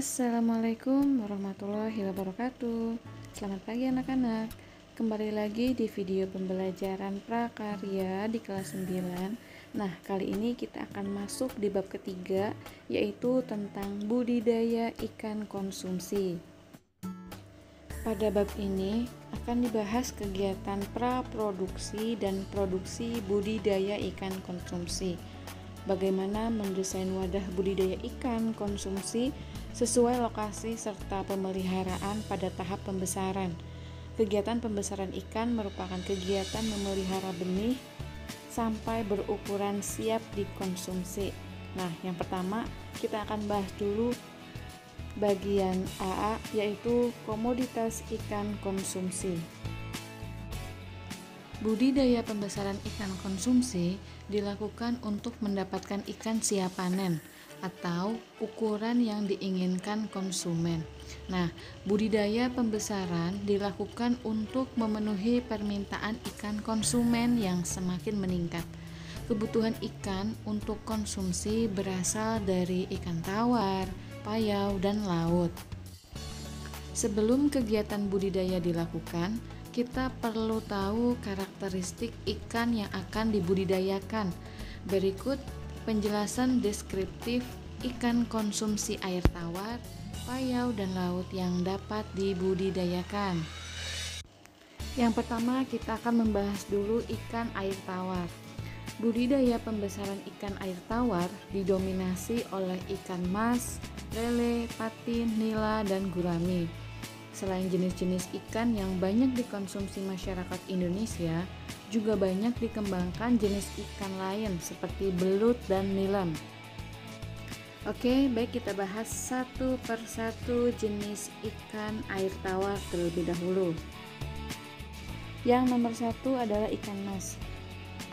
Assalamualaikum warahmatullahi wabarakatuh. Selamat pagi anak-anak. Kembali lagi di video pembelajaran prakarya di kelas 9. Nah, kali ini kita akan masuk di bab ketiga, yaitu tentang budidaya ikan konsumsi. Pada bab ini akan dibahas kegiatan praproduksi dan produksi budidaya ikan konsumsi. Bagaimana mendesain wadah budidaya ikan konsumsi sesuai lokasi serta pemeliharaan pada tahap pembesaran. Kegiatan pembesaran ikan merupakan kegiatan memelihara benih sampai berukuran siap dikonsumsi. Nah, yang pertama kita akan bahas dulu bagian A, yaitu komoditas ikan konsumsi. Budidaya pembesaran ikan konsumsi dilakukan untuk mendapatkan ikan siap panen atau ukuran yang diinginkan konsumen. Nah, budidaya pembesaran dilakukan untuk memenuhi permintaan ikan konsumen yang semakin meningkat. Kebutuhan ikan untuk konsumsi berasal dari ikan tawar, payau, dan laut. Sebelum kegiatan budidaya dilakukan, kita perlu tahu karakteristik ikan yang akan dibudidayakan. Berikut penjelasan deskriptif ikan konsumsi air tawar, payau, dan laut yang dapat dibudidayakan. Yang pertama, kita akan membahas dulu ikan air tawar. Budidaya pembesaran ikan air tawar didominasi oleh ikan mas, lele, patin, nila, dan gurami. Selain jenis-jenis ikan yang banyak dikonsumsi masyarakat Indonesia, juga banyak dikembangkan jenis ikan lain seperti belut dan nilam. Oke, baik, kita bahas satu persatu jenis ikan air tawar terlebih dahulu. Yang nomor satu adalah ikan mas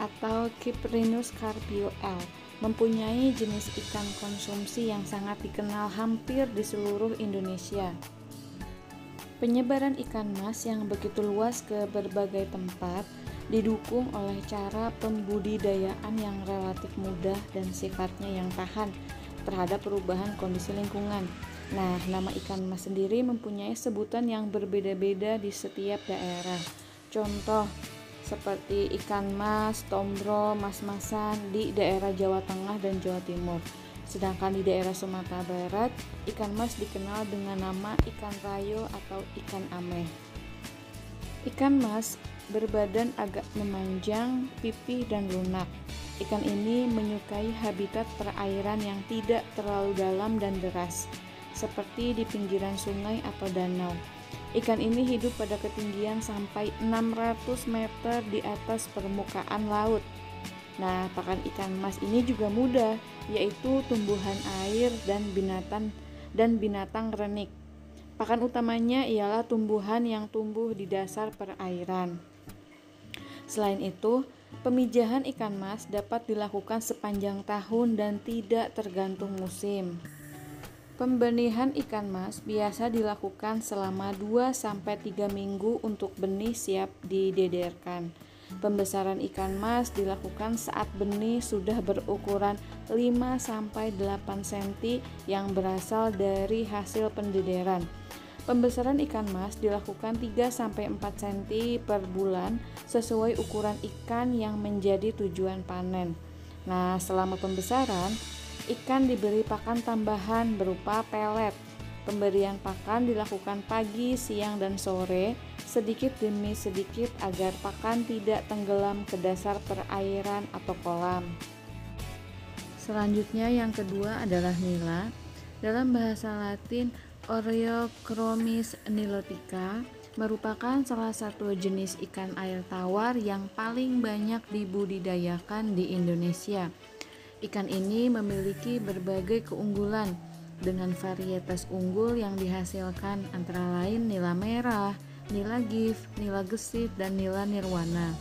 atau Cyprinus carpio L. Mempunyai jenis ikan konsumsi yang sangat dikenal hampir di seluruh Indonesia. Penyebaran ikan mas yang begitu luas ke berbagai tempat didukung oleh cara pembudidayaan yang relatif mudah dan sifatnya yang tahan terhadap perubahan kondisi lingkungan. Nah, nama ikan mas sendiri mempunyai sebutan yang berbeda-beda di setiap daerah. Contoh seperti ikan mas, tombro, mas-masan di daerah Jawa Tengah dan Jawa Timur. Sedangkan di daerah Sumatera Barat, ikan mas dikenal dengan nama ikan rayo atau ikan ameh. Ikan mas berbadan agak memanjang, pipih, dan lunak. Ikan ini menyukai habitat perairan yang tidak terlalu dalam dan deras, seperti di pinggiran sungai atau danau. Ikan ini hidup pada ketinggian sampai 600 meter di atas permukaan laut. Nah, pakan ikan mas ini juga mudah, yaitu tumbuhan air dan binatang renik. Pakan utamanya ialah tumbuhan yang tumbuh di dasar perairan. Selain itu, pemijahan ikan mas dapat dilakukan sepanjang tahun dan tidak tergantung musim. Pembenihan ikan mas biasa dilakukan selama 2-3 minggu untuk benih siap didederkan. Pembesaran ikan mas dilakukan saat benih sudah berukuran 5-8 cm yang berasal dari hasil pendederan. Pembesaran ikan mas dilakukan 3-4 cm per bulan sesuai ukuran ikan yang menjadi tujuan panen. Nah, selama pembesaran, ikan diberi pakan tambahan berupa pelet. Pemberian pakan dilakukan pagi, siang, dan sore, sedikit demi sedikit agar pakan tidak tenggelam ke dasar perairan atau kolam. Selanjutnya yang kedua adalah nila. Dalam bahasa Latin, Oreochromis nilotica merupakan salah satu jenis ikan air tawar yang paling banyak dibudidayakan di Indonesia. Ikan ini memiliki berbagai keunggulan dengan varietas unggul yang dihasilkan antara lain nila merah, nila gift, nila gesit, dan nila nirwana.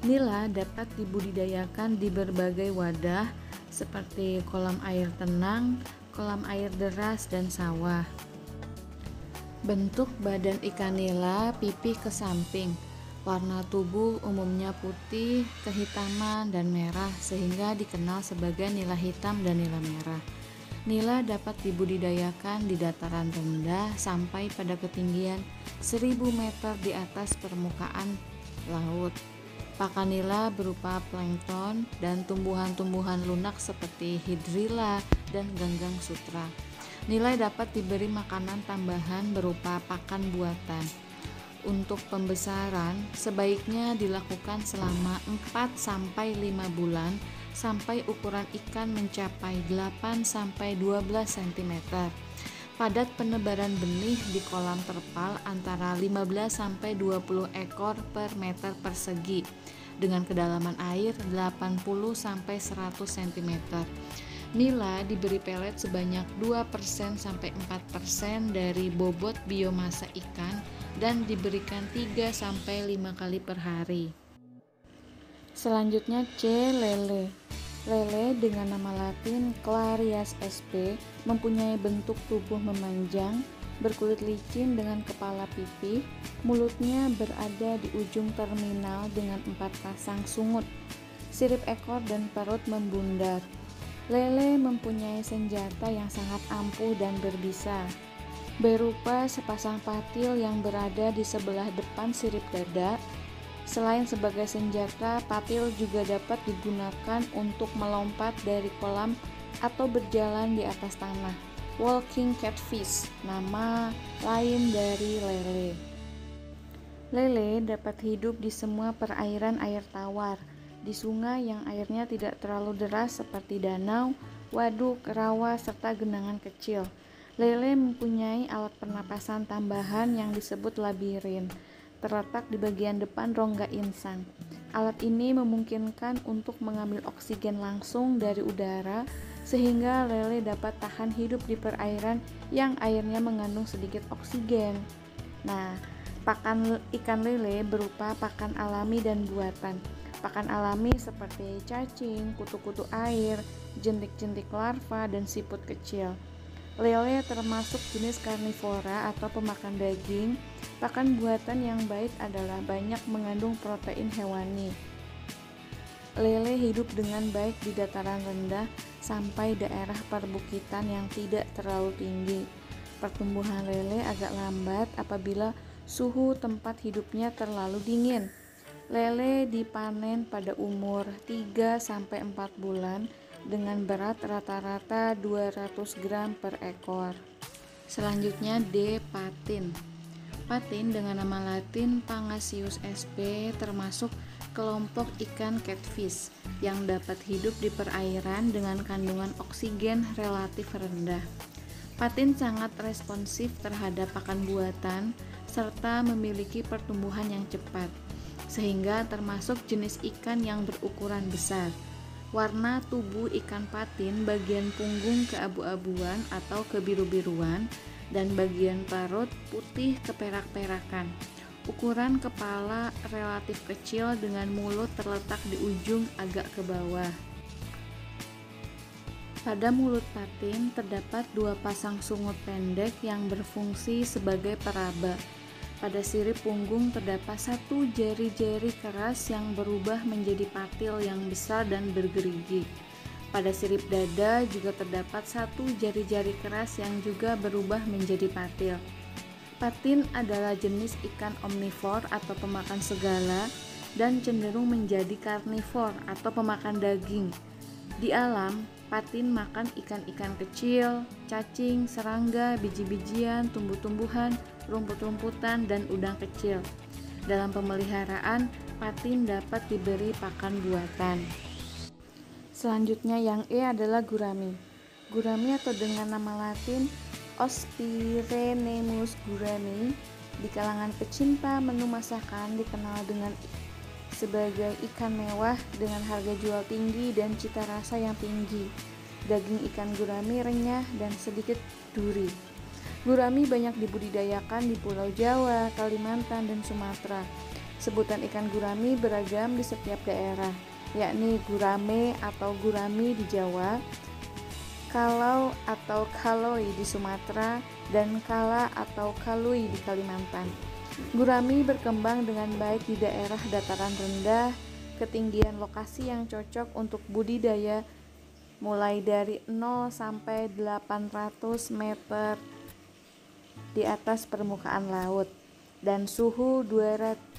Nila dapat dibudidayakan di berbagai wadah seperti kolam air tenang, kolam air deras, dan sawah. Bentuk badan ikan nila pipih ke samping. Warna tubuh umumnya putih, kehitaman, dan merah sehingga dikenal sebagai nila hitam dan nila merah. Nila dapat dibudidayakan di dataran rendah sampai pada ketinggian 1000 meter di atas permukaan laut. Pakan nila berupa plankton dan tumbuhan-tumbuhan lunak seperti hidrilla dan ganggang sutra. Nila dapat diberi makanan tambahan berupa pakan buatan. Untuk pembesaran sebaiknya dilakukan selama 4-5 bulan sampai ukuran ikan mencapai 8-12 cm. Padat penebaran benih di kolam terpal antara 15-20 ekor per meter persegi dengan kedalaman air 80-100 cm. Nila diberi pelet sebanyak 2%-4% dari bobot biomasa ikan dan diberikan 3-5 kali per hari. Selanjutnya C. Lele. Lele dengan nama latin Clarias sp. mempunyai bentuk tubuh memanjang, berkulit licin dengan kepala pipih, mulutnya berada di ujung terminal dengan 4 pasang sungut, sirip ekor dan perut membundar. Lele mempunyai senjata yang sangat ampuh dan berbisa, berupa sepasang patil yang berada di sebelah depan sirip dada. Selain sebagai senjata, patil juga dapat digunakan untuk melompat dari kolam atau berjalan di atas tanah. Walking catfish, nama lain dari lele. Lele dapat hidup di semua perairan air tawar, di sungai yang airnya tidak terlalu deras seperti danau, waduk, rawa, serta genangan kecil. Lele mempunyai alat pernapasan tambahan yang disebut labirin, terletak di bagian depan rongga insang. Alat ini memungkinkan untuk mengambil oksigen langsung dari udara sehingga lele dapat tahan hidup di perairan yang airnya mengandung sedikit oksigen. Nah, pakan ikan lele berupa pakan alami dan buatan. Pakan alami seperti cacing, kutu-kutu air, jentik-jentik larva, dan siput kecil. Lele termasuk jenis karnivora atau pemakan daging. Pakan buatan yang baik adalah banyak mengandung protein hewani. Lele hidup dengan baik di dataran rendah sampai daerah perbukitan yang tidak terlalu tinggi. Pertumbuhan lele agak lambat apabila suhu tempat hidupnya terlalu dingin. Lele dipanen pada umur 3-4 bulan dengan berat rata-rata 200 gram per ekor. Selanjutnya D. Patin. Patin dengan nama latin Pangasius sp. termasuk kelompok ikan catfish yang dapat hidup di perairan dengan kandungan oksigen relatif rendah. Patin sangat responsif terhadap pakan buatan serta memiliki pertumbuhan yang cepat, sehingga termasuk jenis ikan yang berukuran besar. Warna tubuh ikan patin bagian punggung keabu-abuan atau kebiru-biruan dan bagian perut putih keperak-perakan. Ukuran kepala relatif kecil dengan mulut terletak di ujung agak ke bawah. Pada mulut patin terdapat 2 pasang sungut pendek yang berfungsi sebagai peraba. Pada sirip punggung terdapat 1 jari-jari keras yang berubah menjadi patil yang besar dan bergerigi. Pada sirip dada juga terdapat 1 jari-jari keras yang juga berubah menjadi patil. Patin adalah jenis ikan omnivor atau pemakan segala dan cenderung menjadi karnivor atau pemakan daging. Di alam, patin makan ikan-ikan kecil, cacing, serangga, biji-bijian, tumbuh-tumbuhan, rumput-rumputan, dan udang kecil. Dalam pemeliharaan, patin dapat diberi pakan buatan. Selanjutnya yang E adalah gurami. Gurami atau dengan nama latin Ospirhenemus gurami di kalangan pecinta menu masakan dikenal dengan sebagai ikan mewah dengan harga jual tinggi dan cita rasa yang tinggi. Daging ikan gurami renyah dan sedikit duri. Gurami banyak dibudidayakan di Pulau Jawa, Kalimantan, dan Sumatera. Sebutan ikan gurami beragam di setiap daerah, yakni gurame atau gurami di Jawa, kalau atau kaloi di Sumatera, dan kala atau kalui di Kalimantan. Gurami berkembang dengan baik di daerah dataran rendah, ketinggian lokasi yang cocok untuk budidaya mulai dari 0 sampai 800 meter di atas permukaan laut, dan suhu 24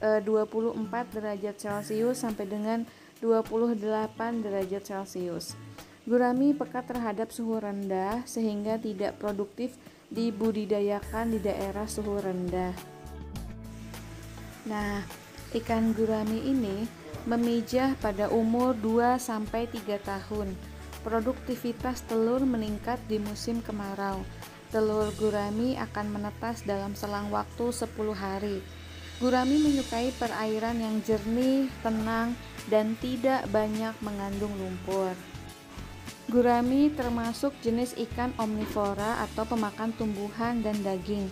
derajat Celcius sampai dengan 28 derajat Celcius. Gurami peka terhadap suhu rendah sehingga tidak produktif dibudidayakan di daerah suhu rendah. Nah, ikan gurami ini memijah pada umur 2-3 tahun. Produktivitas telur meningkat di musim kemarau. Telur gurami akan menetas dalam selang waktu 10 hari. Gurami menyukai perairan yang jernih, tenang, dan tidak banyak mengandung lumpur. Gurami termasuk jenis ikan omnivora atau pemakan tumbuhan dan daging.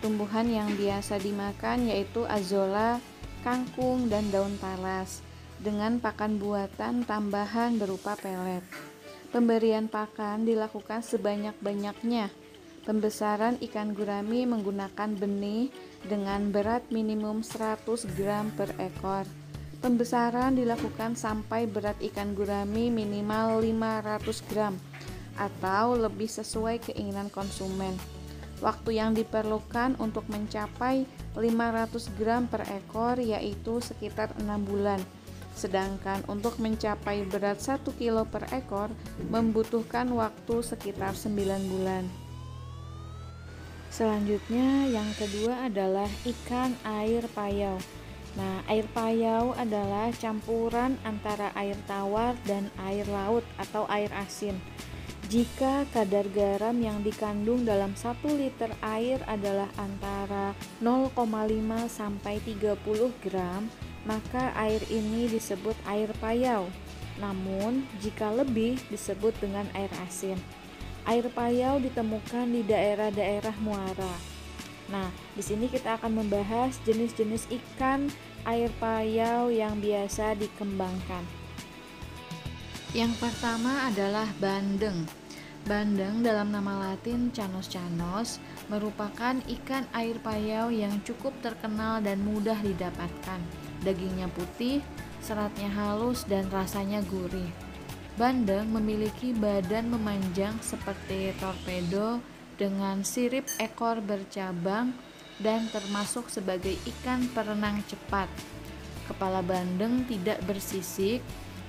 Tumbuhan yang biasa dimakan yaitu azolla, kangkung, dan daun talas, dengan pakan buatan tambahan berupa pelet. Pemberian pakan dilakukan sebanyak-banyaknya. Pembesaran ikan gurami menggunakan benih dengan berat minimum 100 gram per ekor. Pembesaran dilakukan sampai berat ikan gurami minimal 500 gram atau lebih sesuai keinginan konsumen. Waktu yang diperlukan untuk mencapai 500 gram per ekor yaitu sekitar 6 bulan. Sedangkan untuk mencapai berat 1 kilo per ekor membutuhkan waktu sekitar 9 bulan. Selanjutnya yang kedua adalah ikan air payau. Nah, air payau adalah campuran antara air tawar dan air laut atau air asin. Jika kadar garam yang dikandung dalam 1 liter air adalah antara 0,5 sampai 30 gram, maka air ini disebut air payau. Namun, jika lebih disebut dengan air asin. Air payau ditemukan di daerah-daerah muara. Nah, di sini kita akan membahas jenis-jenis ikan air payau yang biasa dikembangkan. Yang pertama adalah bandeng. Bandeng dalam nama Latin Canos canos merupakan ikan air payau yang cukup terkenal dan mudah didapatkan. Dagingnya putih, seratnya halus, dan rasanya gurih. Bandeng memiliki badan memanjang seperti torpedo dengan sirip ekor bercabang dan termasuk sebagai ikan perenang cepat. Kepala bandeng tidak bersisik,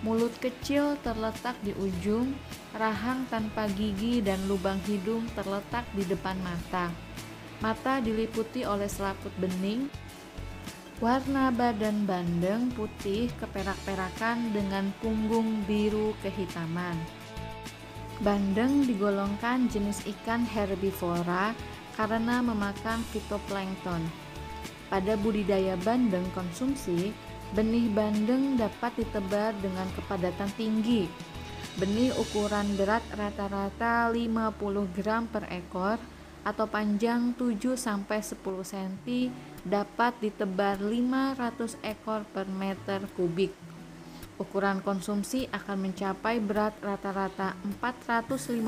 mulut kecil terletak di ujung, rahang tanpa gigi dan lubang hidung terletak di depan mata. Mata diliputi oleh selaput bening. Warna badan bandeng putih keperak-perakan dengan punggung biru kehitaman. Bandeng digolongkan jenis ikan herbivora karena memakan fitoplankton. Pada budidaya bandeng konsumsi, benih bandeng dapat ditebar dengan kepadatan tinggi. Benih ukuran berat rata-rata 50 gram per ekor atau panjang 7-10 cm dapat ditebar 500 ekor per meter kubik. Ukuran konsumsi akan mencapai berat rata-rata 450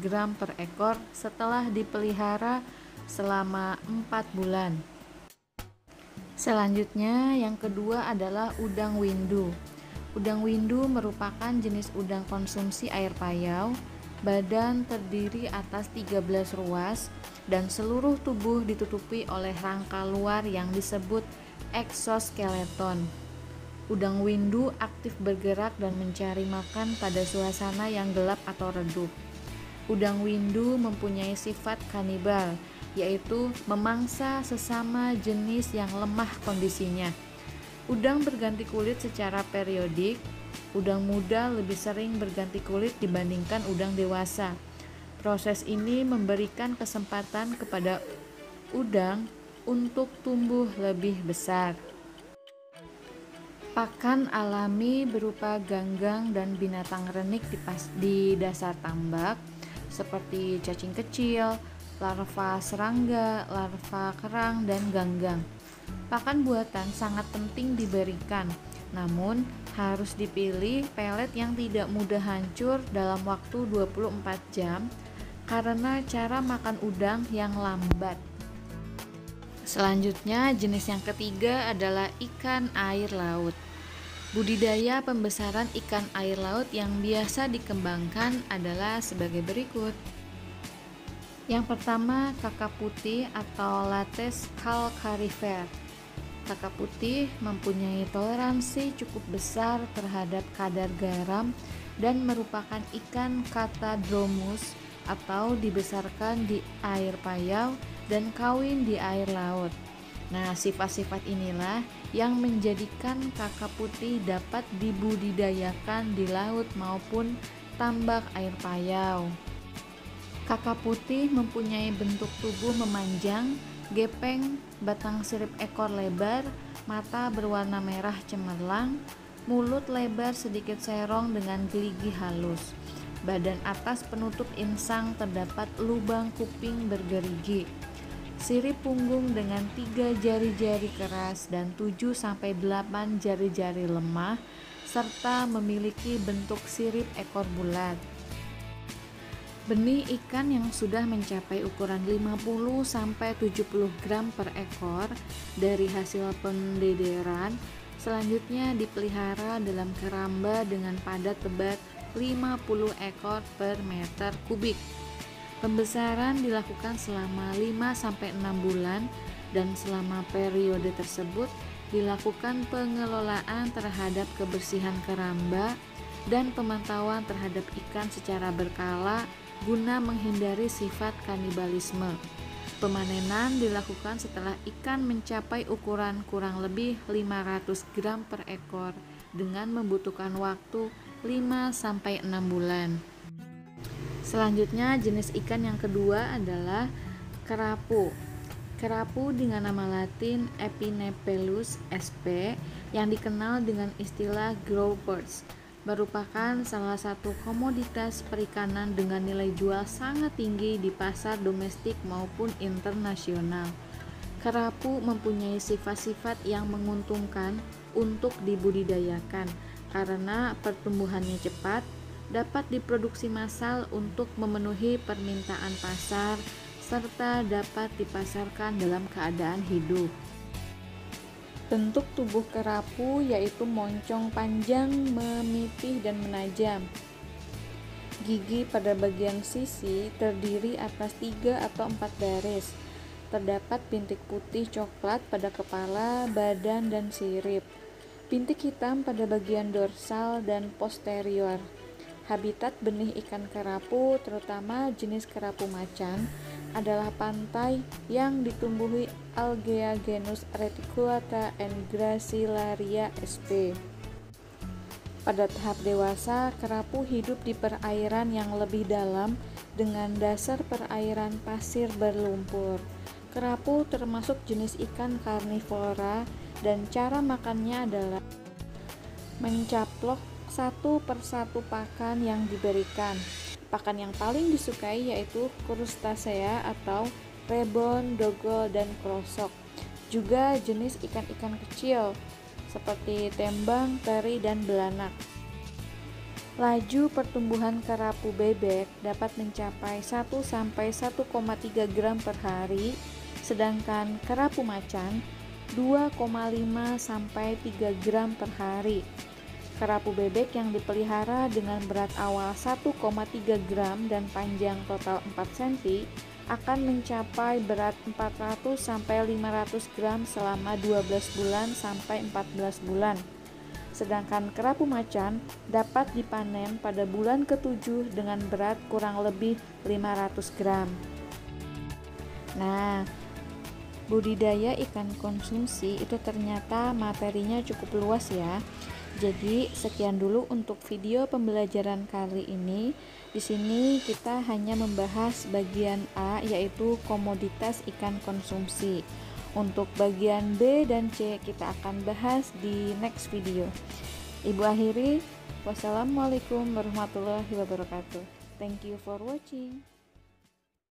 gram per ekor setelah dipelihara selama 4 bulan. Selanjutnya yang kedua adalah udang windu. Udang windu merupakan jenis udang konsumsi air payau. Badan terdiri atas 13 ruas dan seluruh tubuh ditutupi oleh rangka luar yang disebut eksoskeleton. Udang windu aktif bergerak dan mencari makan pada suasana yang gelap atau redup. Udang windu mempunyai sifat kanibal, yaitu memangsa sesama jenis yang lemah kondisinya. Udang berganti kulit secara periodik. Udang muda lebih sering berganti kulit dibandingkan udang dewasa. Proses ini memberikan kesempatan kepada udang untuk tumbuh lebih besar. Pakan alami berupa ganggang dan binatang renik di dasar tambak seperti cacing kecil, larva serangga, larva kerang, dan ganggang. Pakan buatan sangat penting diberikan, namun harus dipilih pelet yang tidak mudah hancur dalam waktu 24 jam karena cara makan udang yang lambat. Selanjutnya, jenis yang ketiga adalah ikan air laut. Budidaya pembesaran ikan air laut yang biasa dikembangkan adalah sebagai berikut. Yang pertama, kakap putih atau Lates calcarifer. Kakap putih mempunyai toleransi cukup besar terhadap kadar garam dan merupakan ikan Catadromus atau dibesarkan di air payau dan kawin di air laut. Nah, sifat-sifat inilah yang menjadikan kakap putih dapat dibudidayakan di laut maupun tambak air payau. Kakap putih mempunyai bentuk tubuh memanjang, gepeng, batang sirip ekor lebar, mata berwarna merah cemerlang, mulut lebar sedikit serong dengan gerigi halus. Badan atas penutup insang terdapat lubang kuping bergerigi. Sirip punggung dengan 3 jari-jari keras dan 7-8 jari-jari lemah, serta memiliki bentuk sirip ekor bulat. Benih ikan yang sudah mencapai ukuran 50-70 gram per ekor dari hasil pendederan selanjutnya dipelihara dalam keramba dengan padat tebat 50 ekor per meter kubik. Pembesaran dilakukan selama 5-6 bulan dan selama periode tersebut dilakukan pengelolaan terhadap kebersihan keramba dan pemantauan terhadap ikan secara berkala guna menghindari sifat kanibalisme. Pemanenan dilakukan setelah ikan mencapai ukuran kurang lebih 500 gram per ekor dengan membutuhkan waktu 5-6 bulan. Selanjutnya, jenis ikan yang kedua adalah kerapu. Kerapu dengan nama latin Epinephelus sp yang dikenal dengan istilah groupers merupakan salah satu komoditas perikanan dengan nilai jual sangat tinggi di pasar domestik maupun internasional. Kerapu mempunyai sifat-sifat yang menguntungkan untuk dibudidayakan karena pertumbuhannya cepat, dapat diproduksi massal untuk memenuhi permintaan pasar, serta dapat dipasarkan dalam keadaan hidup. Bentuk tubuh kerapu yaitu moncong panjang, memipih dan menajam. Gigi pada bagian sisi terdiri atas 3 atau 4 baris. Terdapat bintik putih coklat pada kepala, badan, dan sirip. Bintik hitam pada bagian dorsal dan posterior. Habitat benih ikan kerapu, terutama jenis kerapu macan, adalah pantai yang ditumbuhi Algae genus Reticulata and Gracilaria sp. Pada tahap dewasa, kerapu hidup di perairan yang lebih dalam dengan dasar perairan pasir berlumpur. Kerapu termasuk jenis ikan karnivora dan cara makannya adalah mencaplok satu persatu pakan yang diberikan. Pakan yang paling disukai yaitu crustacea atau rebon, dogol, dan krosok. Juga jenis ikan-ikan kecil seperti tembang, teri, dan belanak. Laju pertumbuhan kerapu bebek dapat mencapai 1-1,3 gram per hari, sedangkan kerapu macan 2,5-3 gram per hari. Kerapu bebek yang dipelihara dengan berat awal 1,3 gram dan panjang total 4 cm akan mencapai berat 400-500 gram selama 12 bulan sampai 14 bulan. Sedangkan kerapu macan dapat dipanen pada bulan ke-7 dengan berat kurang lebih 500 gram. Nah, budidaya ikan konsumsi itu ternyata materinya cukup luas ya. Jadi sekian dulu untuk video pembelajaran kali ini. Di sini kita hanya membahas bagian A yaitu komoditas ikan konsumsi. Untuk bagian B dan C kita akan bahas di next video. Ibu akhiri, wassalamualaikum warahmatullahi wabarakatuh. Thank you for watching.